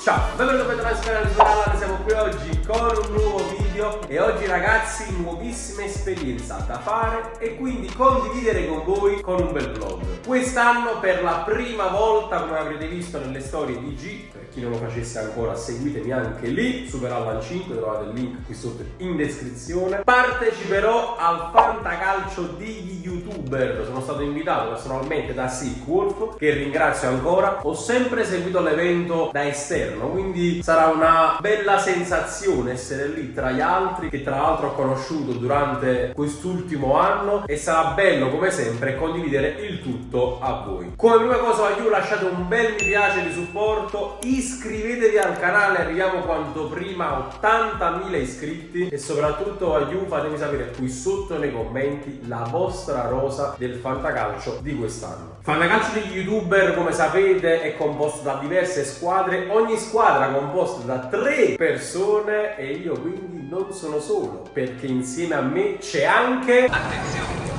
Ciao, benvenuti sul canale di Soralla, siamo qui oggi con un nuovo video e oggi ragazzi nuovissima esperienza da fare e quindi condividere con voi con un bel vlog. Quest'anno per la prima volta, come avrete visto nelle storie di G, per chi non lo facesse ancora seguitemi anche lì, Superallan 5, trovate il link qui sotto in descrizione, parteciperò al fantacalcio degli youtuber. Sono stato invitato personalmente da Sickwolf, che ringrazio ancora. Ho sempre seguito l'evento da esterno, quindi sarà una bella sensazione essere lì tra gli altri che tra l'altro ho conosciuto durante quest'ultimo anno e sarà bello come sempre condividere il tutto a voi. Come prima cosa lasciate un bel mi piace di supporto, iscrivetevi al canale, arriviamo quanto prima a 80.000 iscritti e soprattutto fatemi sapere qui sotto nei commenti la vostra rosa del fantacalcio di quest'anno. Fantacalcio degli youtuber, come sapete, è composto da diverse squadre, ogni squadra composta da 3 persone e io quindi non sono solo, perché insieme a me c'è anche... Attenzione,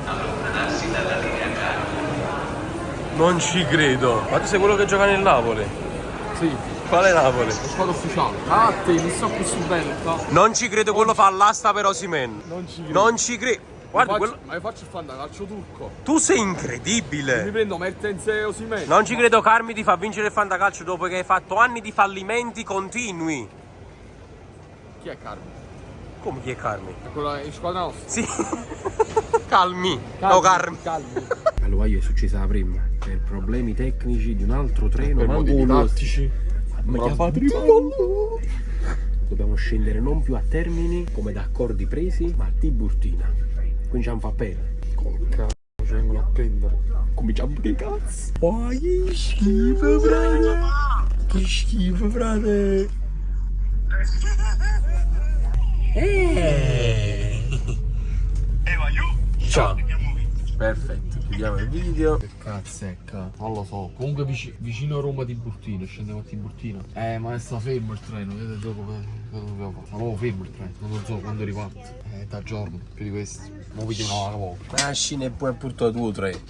allontanarsi dalla linea carica. Non ci credo. Ma tu sei quello che gioca nel Napoli? Sì, Quale Napoli? lo squadra ufficiale. Ah, te, mi sto qui su bello. Non ci credo, quello fa l'asta per Osimhen. Non ci credo. Non ci credo. Guarda, Ma io faccio il fantacalcio turco. tu sei Mi incredibile. prendo Mertens e Osimhen. Non ci credo, Carmi ti fa vincere il fantacalcio dopo che hai fatto anni di fallimenti continui. Chi è Carmi? Come chi è Carmi? È quella in squadra nostra. Sì. Calmi. No, Carmi. Calmi. Allora, io è successa prima per problemi tecnici di un altro treno. Per motivi tattici. Dobbiamo scendere non più a Termini come da accordi presi, ma a Tiburtina. Quindi ci fa bene. Col cazzo, ci vengono a prendere. Cominciamo pure i cazzi. Oh, che schifo, frate! Che schifo, frate! Ciao! Perfetto, chiudiamo il video. Che cazzecca, non lo so. Comunque vicino a Roma Tiburtina, scendiamo a Tiburtina. Ma sta fermo il treno, vedete dopo cosa dobbiamo fare. Ma proprio fermo il treno, non lo so quando riparte. Da giorno, più di questo. Ma vediamo una volta. Nascine e poi porto 2 o 3.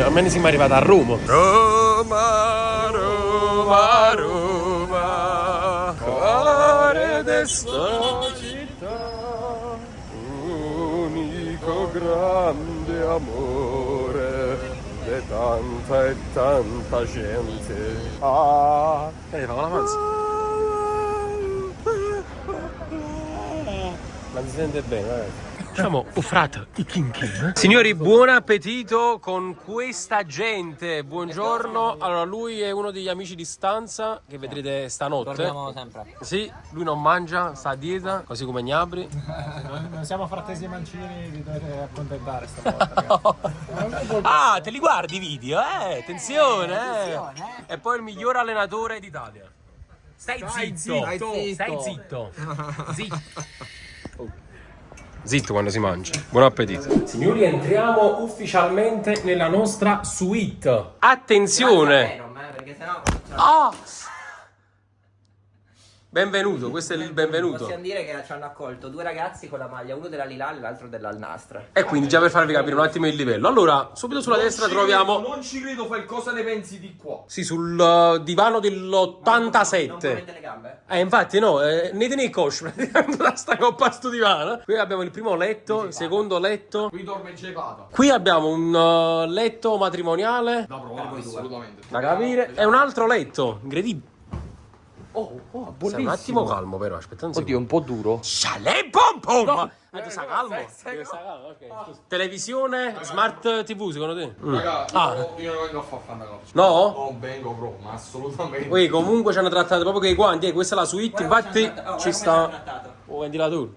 Almeno siamo arrivati a Roma. Roma, Roma, Roma, cuore desta città, unico grande amore di tanta e tanta gente. Ah, fa la manza. Ma si sente bene, ragazzi. Diciamo, frate, i King. Signori, buon appetito con questa gente. Buongiorno. Allora, lui è uno degli amici di stanza che vedrete stanotte. Torniamo sempre. Sì, lui non mangia, sta a dieta, così come Gnabri. Non siamo frattesi mancini, vi dovete accontentare stavolta. Ah, te li guardi i video, attenzione, E poi il miglior allenatore d'Italia. Stai zitto. Stai zitto. Zitto quando si mangia. Buon appetito. Signori, entriamo ufficialmente nella nostra suite. Attenzione. Perché sennò Ah! Benvenuto, questo è il benvenuto. possiamo dire che ci hanno accolto 2 ragazzi con la maglia, uno della Lilal e l'altro dell'Al Nasr. E quindi già per farvi capire un attimo il livello. Allora, subito sulla destra troviamo... Non ci credo, fai cosa ne pensi di qua? Sì, sul divano Non può dell'87. mettere le gambe? Infatti no, ne tieni il coach praticamente da sta coppa sto divano. Qui abbiamo il primo letto, il secondo letto. Qui dorme Gepata. Qui abbiamo un letto matrimoniale, Da provare, assolutamente. da capire, e un altro letto, incredibile. Stai un attimo calmo però, aspetta un secondo. un po' duro. Chalet pom pom! Tu stai calmo? Stai calmo, ok. Scusa. Televisione, smart TV secondo te? Raga, Ah. io non vengo a fare fantacalcio. No? Non vengo proprio, ma assolutamente. Poi comunque ci hanno trattato proprio che i guanti, questa è la suite, infatti ci sta... Oh, ventilatore.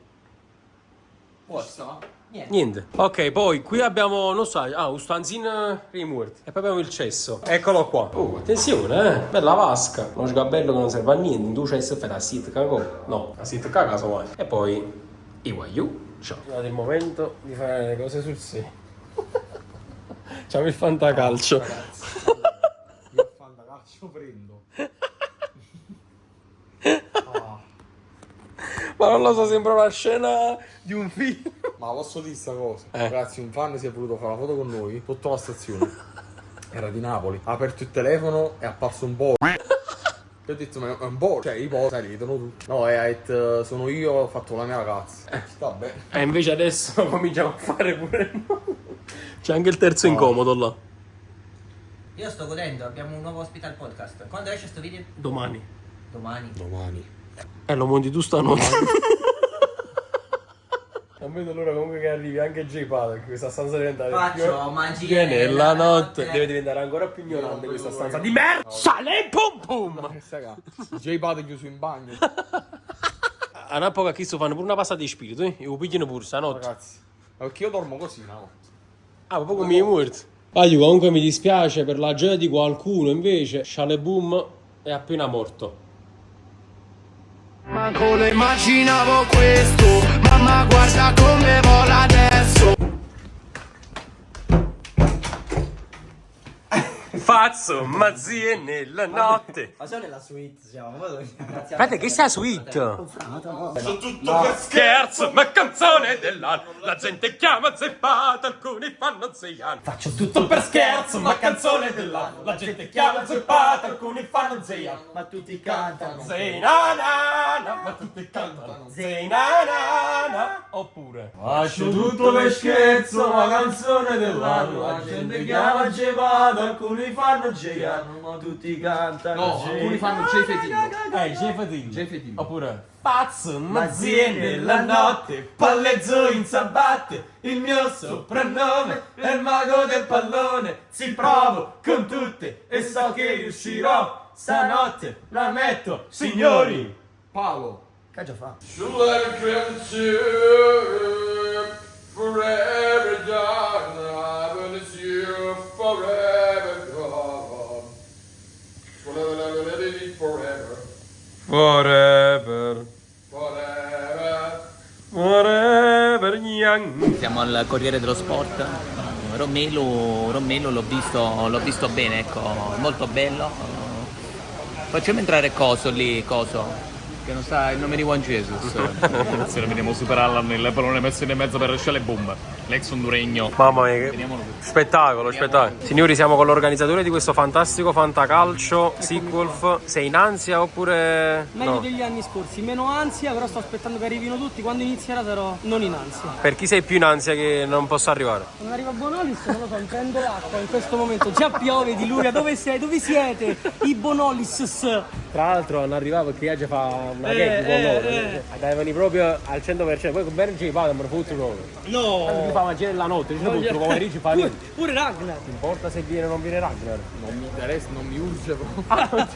Posto? Niente. Niente. Ok, poi qui abbiamo, non so, un stanzino rimorti. E poi abbiamo il cesso. Eccolo qua. Oh, attenzione, bella vasca. Uno sgabello che non serve a niente. In due cesso e fai la sit cago. No, la sit caga mai. E poi i waiu. Ciao. È arrivato il momento di fare le cose sul serio. Facciamo il fantacalcio. Io a fantacalcio prendo. Ma non lo so, sembra una scena di un film. Ma posso dire sta cosa? Ragazzi, un fan si è voluto fare la foto con noi sotto la stazione. Era di Napoli. Ha aperto il telefono, è apparso un po'. Ti ho detto, ma è un po', cioè i po' sai, ridono tutti. No, hai detto, sono io, ho fatto la mia ragazza. Sta bene. E invece adesso cominciamo a fare pure noi. C'è anche il terzo incomodo là. Io sto godendo, abbiamo un nuovo ospite al podcast. Quando esce sto video? Domani. Domani. Lo monti tu stanotte. Non vedo l'ora comunque che arrivi anche J-Pad, che questa stanza deve diventare Faccio magie più nella notte. notte. Deve diventare ancora più ignorante questa stanza di merda. Sale pum pum. J-Pad è chiuso in bagno. A una poca chi sto fanno pure una passata di spirito, e lo pigliano pure stanotte. Ragazzi, perché io dormo così, no? Ah, ma poco mi è morto. Comunque mi dispiace per la gioia di qualcuno, invece Shale Boom è appena morto. Manco lo immaginavo questo, mamma guarda come vola adesso. Fazzo mazzie nella notte. Ma sono nella suite, siamo. Aspetta, che sta suite? Tutto per scherzo, ma canzone dell'anno. La gente chiama zeppata, alcuni fanno zeiano. Faccio tutto per scherzo, ma canzone dell'anno. La gente chiama zeppata, alcuni fanno zeiano. Ma tutti cantano. Zeinanana, ma tutti cantano. Zeinanana. Oppure faccio tutto per scherzo, ma canzone dell'anno. La gente chiama zeppata, alcuni fanno zeiano, ma tutti cantano. No, alcuni fanno J J-Fedillo. J-Fedillo. Oppure Pazzo, mazzie nella notte, palleggio in ciabatte, il mio soprannome è il mago del pallone, ci provo con tutte e so che riuscirò, stanotte la metto, signori. Paolo. Che già fa? Forever darling, I will miss you forever gone. Forever. Forever, Forever. forever young. Siamo al Corriere dello Sport. Romelu l'ho visto bene, ecco, molto bello. Facciamo entrare Coso lì, che non sa il nome di Juan Jesus. Se lo vediamo superarla nel pallone messo in mezzo per Shale Boom, l'ex honduregno. Mamma mia, che spettacolo. Signori, siamo con l'organizzatore di questo fantastico fantacalcio, Sequolf. Sei in ansia oppure Meglio no? degli anni scorsi, meno ansia, però sto aspettando che arrivino tutti. Quando inizierà sarò non in ansia. Per chi sei più in ansia che non possa arrivare? Quando arriva Bonolis, non lo so, prendo l'acqua in questo momento. Già piove di Luria, dove sei? Dove siete? I Bonolis. Tra l'altro non arrivava perché oggi fa una gag con loro. Davano proprio al 100%. Poi con Ben J-Pad mi fotto loro. No! Anche chi fa magia nella notte, dice tutto, come dici fa niente. Pure Ragnar. Non importa se viene o non viene Ragnar. Non mi interessa, non mi urge proprio.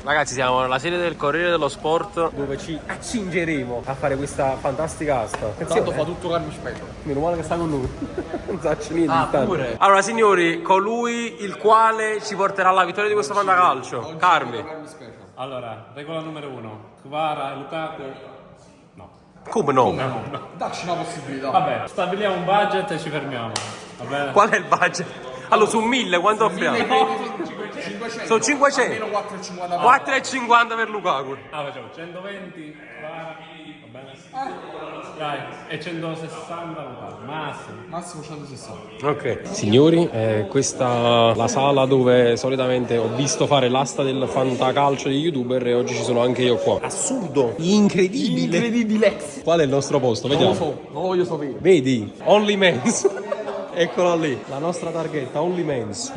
Ragazzi, siamo nella sede del Corriere dello Sport dove ci accingeremo a fare questa fantastica asta. Tanto fa tutto Carmi Spello. Meno male che sta con noi. Non sa niente. Pure. Allora, signori, colui il quale ci porterà alla vittoria di questo fantacalcio. Carmi. Allora, regola numero 1. Kvara, Lukaku. No. Come no? Dacci una possibilità. Vabbè, stabiliamo un budget e ci fermiamo. Va bene? Qual è il budget? Allora, su 1000 quanto offriamo? 500. Sono 500. Almeno 4,50. 4,50 per Lukaku. Ah, facciamo 120, Kvara, va bene? Dai, e 160 Lukaku, massimo. Massimo 160. Ok. Signori, questa è la sala dove solitamente ho visto fare l'asta del fantacalcio di YouTuber e oggi ci sono anche io qua. Assurdo, incredibile. Qual è il nostro posto? Vediamo. Non lo voglio sapere. Vedi? Only Men's. Eccola lì. La nostra targhetta, Only Men's.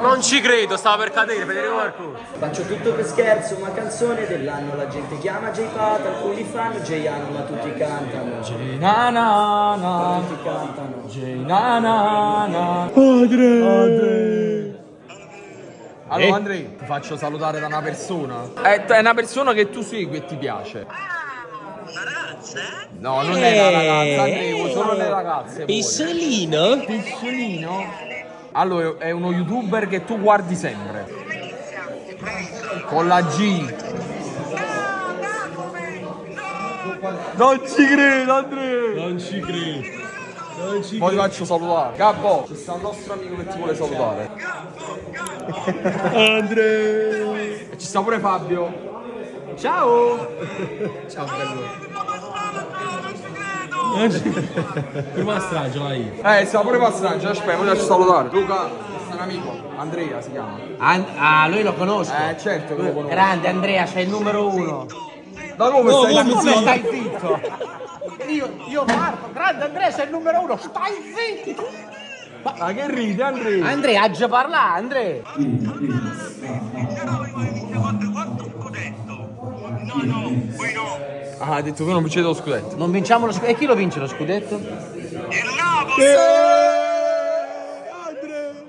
Non ci credo, stava per cadere, Federico Marconi. Faccio tutto per scherzo, ma canzone dell'anno. La gente chiama J-Pad, alcuni fanno J-Ano, ma tutti cantano. Na Tutti cantano. Allora Andrei, ti faccio salutare da una persona. È una persona che tu segui e ti piace. Una ragazza, eh? No, non è una ragazza, Andrei, solo le ragazze. Pissolino? Picciolino? Allora, è uno youtuber che tu guardi sempre. Con la G. Non ci credo, Andrea! Non ci credo. Poi ti faccio salutare. Gabbo, c'è sta un nostro amico che ti vuole salutare. Andrea. E ci sta pure Fabio. Ciao! Ciao bello. Prima strage vai. Sta pure Passaggio, aspetta, poi ti faccio salutare. Luca, nostro amico, Andrea si chiama. Lui lo conosco. Certo che lo conosco. Grande Andrea, sei il numero 1. Ma come stai Come zitto? stai zitto? Io parto, grande Andrea, sei il numero 1, stai zitto! Ma che ride, Andrea? Andrea, ha già parlato, Andrea! Ah, ha detto che non vincete lo scudetto. Non vinciamo lo scudetto. E chi lo vince lo scudetto?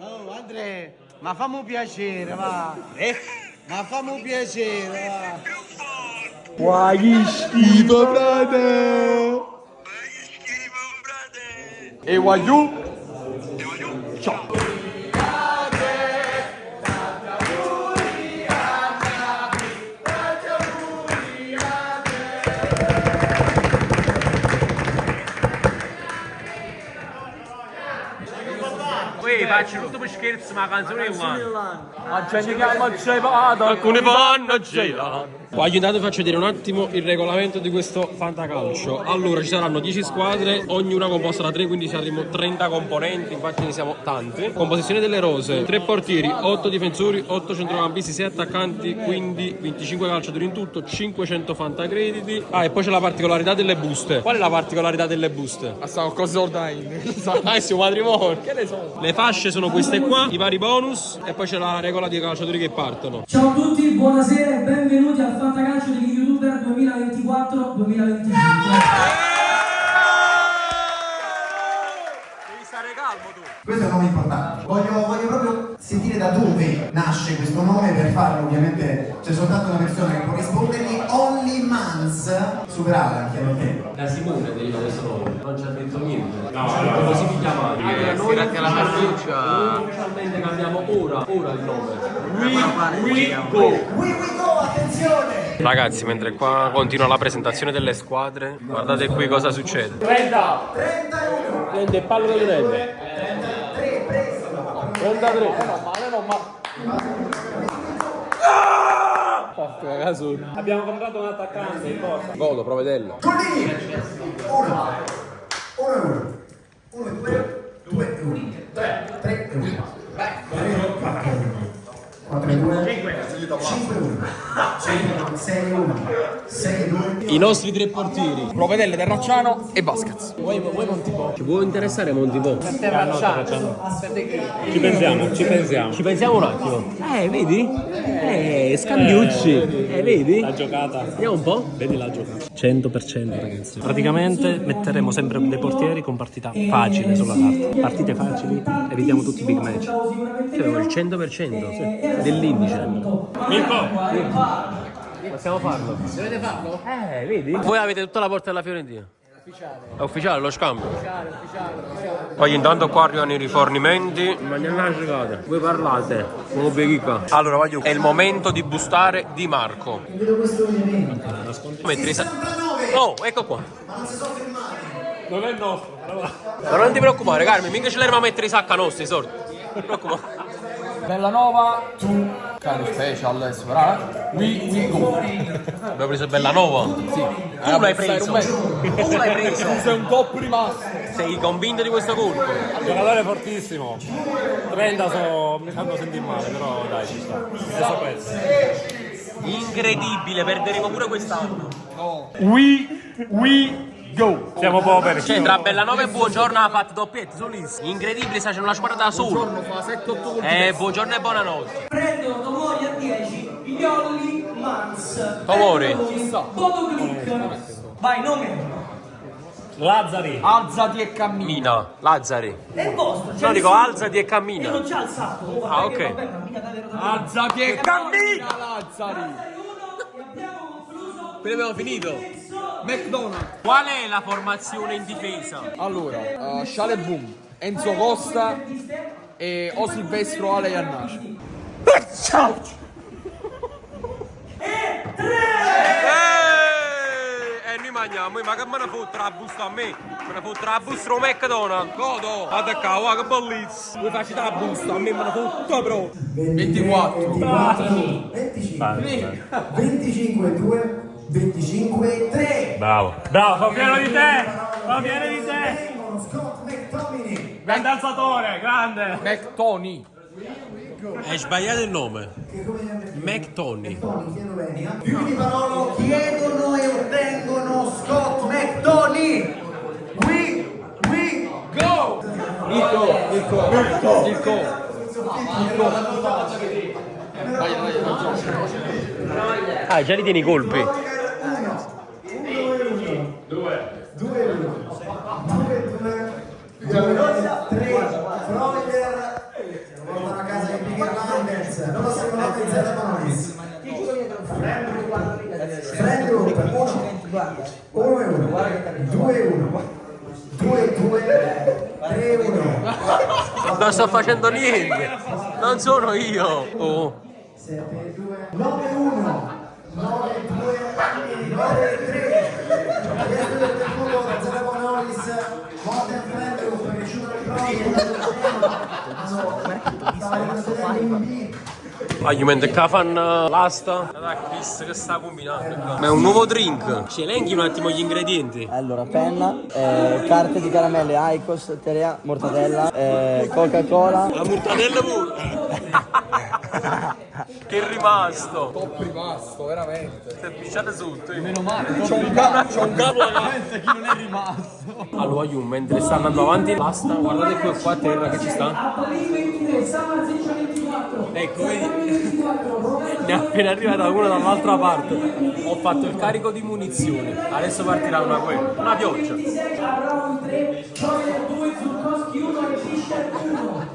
Oh, Andrea, ma fammi un piacere, va! Ma fammi un piacere, va! Guai che schifo, frate! E guagliù? Ciao! Poi faccio tutto per scherzo, ma la canzone è uguale. Alcuni vanno gela. Voglio intanto faccio vedere un attimo il regolamento di questo fantacalcio. Allora ci saranno 10 squadre, ognuna composta da 3, quindi saremo 30 componenti, infatti ne siamo tanti. Composizione delle rose, 3 portieri, 8 difensori, 8 centrocampisti, 6 attaccanti, quindi 25 calciatori in tutto, 500 fantacrediti. Ah, e poi c'è la particolarità delle buste. Qual è la particolarità delle buste? Ma stavo cosa ordine? Ah, è un matrimonio. Che ne so? Le fasce sono queste qua, i vari bonus, e poi c'è la regola dei calciatori che partono. Ciao a tutti, buonasera e benvenuti al Fantacalcio degli YouTuber 2024-2025. Questo è un nome importante. Voglio proprio sentire da dove nasce questo nome. Per farlo ovviamente c'è soltanto una persona che può rispondermi. Only Mans. Superata, chiaramente. Da Simone deriva questo nome, non ci ha detto niente. No, così mi chiamano. Grazie alla massiccia. Ufficialmente cambiamo ora il nome. We go, attenzione! Ragazzi, mentre qua continua la presentazione delle squadre, guardate qui cosa succede. 31. Prende il pallo delle rete. 33, preso. 33. Abbiamo comprato un attaccante in porta. Godo, provvedello. Collini. 1. 1 e 2. 2 e 1. 3 e 1. 4 e 2. 5 e 1. 6 e 1. 6 e 2. I nostri 3 portieri. Provvedelle, Terracciano e Vasquez. Ci può interessare Montipò? Ci pensiamo. Ci pensiamo un attimo. Vedi? Scambiucci. Vedi? La giocata. Vediamo un po'. Vedi la giocata. 100% ragazzi. Praticamente metteremo sempre dei portieri con partita facile sulla carta. Partite facili, evitiamo tutti i big match. Abbiamo il 100% dell'indice. Mirko! Possiamo farlo. Dovete farlo? Vedi? Voi avete tutta la porta della Fiorentina. È ufficiale lo scambio. Poi intanto qua arrivano i rifornimenti. Ma non giocate. Voi parlate. Come bechica. Allora voglio. È il momento di bustare Di Marco. Vedo questo elemento. Oh, ecco qua. Ma non si sono fermati. Non è nostro. Ma non ti preoccupare, Carmi, mica ce l'erano a mettere i sacchi a nostri, i soldi. Non ti preoccupare. Bellanova, tu, caro special, superare. We go. Abbiamo preso Bellanova? Sì. Tu l'hai preso. Tu l'hai preso. Tu sei un top rimasto. Sei convinto di questo colpo? Giocatore fortissimo. 30 mi fanno sentire male, però dai, ci sta. Stesso prezzo. Incredibile, perderemo pure quest'anno. We go. Siamo poveri. Cioè, tra Bellanova e Buongiorno ha fatto doppietta, solissimo. Incredibile, sta facendo una squadra da solo. Buongiorno e buonanotte. Prendono Tomori a 10, Pigliolli, Mans. Tomori. Bodo Click. Vai, nome. Lazzari. Alzati e cammina. Mina, Lazzari. È il vostro. No, dico alzati e cammina. Io non ci ha alzato. Ah, ok. Vabbè, ma mica davvero Alzati e cammina, Lazzari. abbiamo concluso. Qui abbiamo finito. McDonald's. Qual è la formazione in difesa? Allora, Sciale Boom, Enzo Costa e O Silvestro Ale Iannacci. Ciao! Noi mangiamo, ma che me ne fotte la busta a me? Me ne fotte la busta al McDonald's. Godo! Guarda qua, guarda che bellezza! Voi facete la busta, a me me ne fotte, bro! 24. 25. 25 2. 25 3. Bravo, fa pieno di te! Fa pieno di te! Scott McTominay. Grande alzatore, grande! McTony. Hai sbagliato il nome. McTony. Più di Parolo chiedono e ottengono Scott McTony. We go! Il co. Ah, già li tieni i colpi. 2-1. Freuler portano a casa i Big Irlanders. Prossimo nome in Zero Bonis. Friendgroup 1-1, 2-1, 2-2, 3-1. Non sto facendo niente. Non sono io. Oh. 7-2, 9-1, 9-2, 9-3. Chiesto del tempo da Zero Bonis. Modern Friendgroup che chiudono il Mentre che fanno l'asta, che sta combinando? Ma è un nuovo drink. Ci elenchi un attimo gli ingredienti. Allora, penna, carte di caramelle, Icos, Terea, mortadella, Coca-Cola. La mortadella pure. Che è rimasto. Top rimasto, veramente. Si è pisciato sotto. Meno male. C'ho un capo veramente chi non è rimasto. Allora, io mentre sta andando avanti l'asta, guardate qua a terra che ci sta. A Parigi 23, Summer 24. Ecco, vedi? Ne è appena arrivata una dall'altra parte. Ho fatto il carico di munizioni. Adesso partirà una pioggia. 26, Abramovic 3, Troyer 2, Zurkowski 1 e Fischer 1.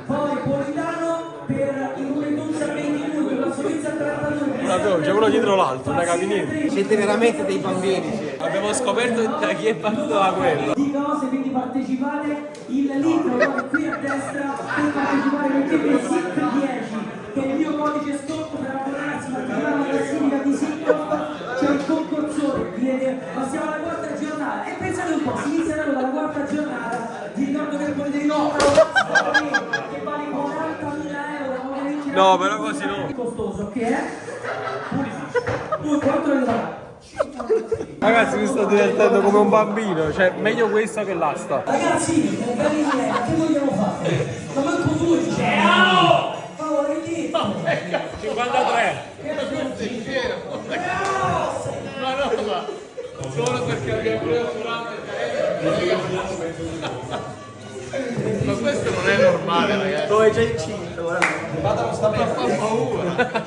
Poi Politano per il Juventus 22, per la Svizzera 32. Una pioggia, uno dietro l'altro, non capi niente. Siete veramente dei bambini. Abbiamo scoperto da chi è partito la guerra. Di cose, quindi partecipate, il link lo trovate qui a destra per partecipare, mettete SIC 10 che è il mio codice sotto per abbonarsi alla classifica di SIC. C'è il concorsone, direte passiamo alla quarta giornata e pensate un po', si inizia dalla quarta giornata, vi ricordo che potete vincere che vale 40.000 euro. No, però così no. Costoso, che è? Pulisic. 4 Ragazzi, mi sto divertendo come un bambino, cioè meglio questa che l'asta. Ragazzi, belli miei, che vogliamo fare? Ma manco due, ciao! Favore di 53. Solo perché abbiamo preso ma questo non è normale, ragazzi. Dove c'è il cinto, guarda. Vado a stare a fare paura.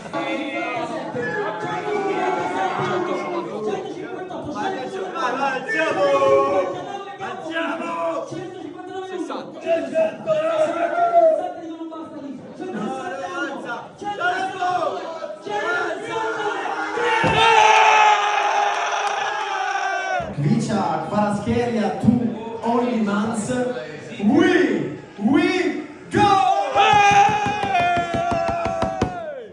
Vicia Kvaratskhelia to Only Mans. We go!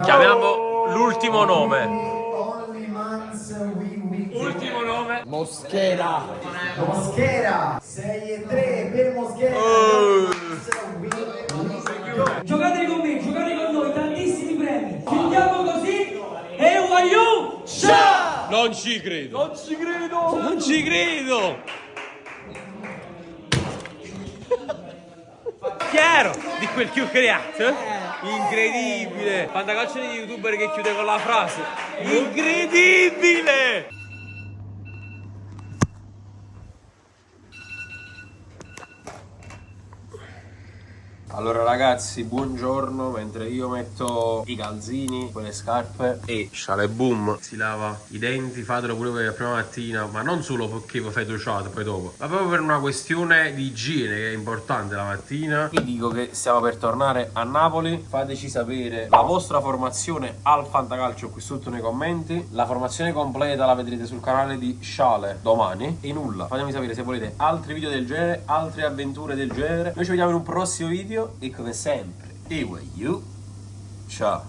Chiamiamo l'ultimo nome. Only Mans, we go. Ultimo nome. Moschera. 6-3 per Moschera. Giocate con me, giocate con noi, tantissimi premi. Chiudiamo così e Wayu! Ciao! Non ci credo. Non ci credo. Chiaro di quel che ho creato. Incredibile. Fantacalcio di youtuber che chiude con la frase. Incredibile. Allora ragazzi, buongiorno, mentre io metto i calzini, quelle scarpe e Shale Boom si lava i denti, fatelo pure per la prima mattina, ma non solo perché vi fate docciate poi dopo, ma proprio per una questione di igiene che è importante la mattina. Vi dico che stiamo per tornare a Napoli, fateci sapere la vostra formazione al fantacalcio qui sotto nei commenti, la formazione completa la vedrete sul canale di Shale domani e nulla, fatemi sapere se volete altri video del genere, altre avventure del genere. Noi ci vediamo in un prossimo video e come sempre, you, ciao.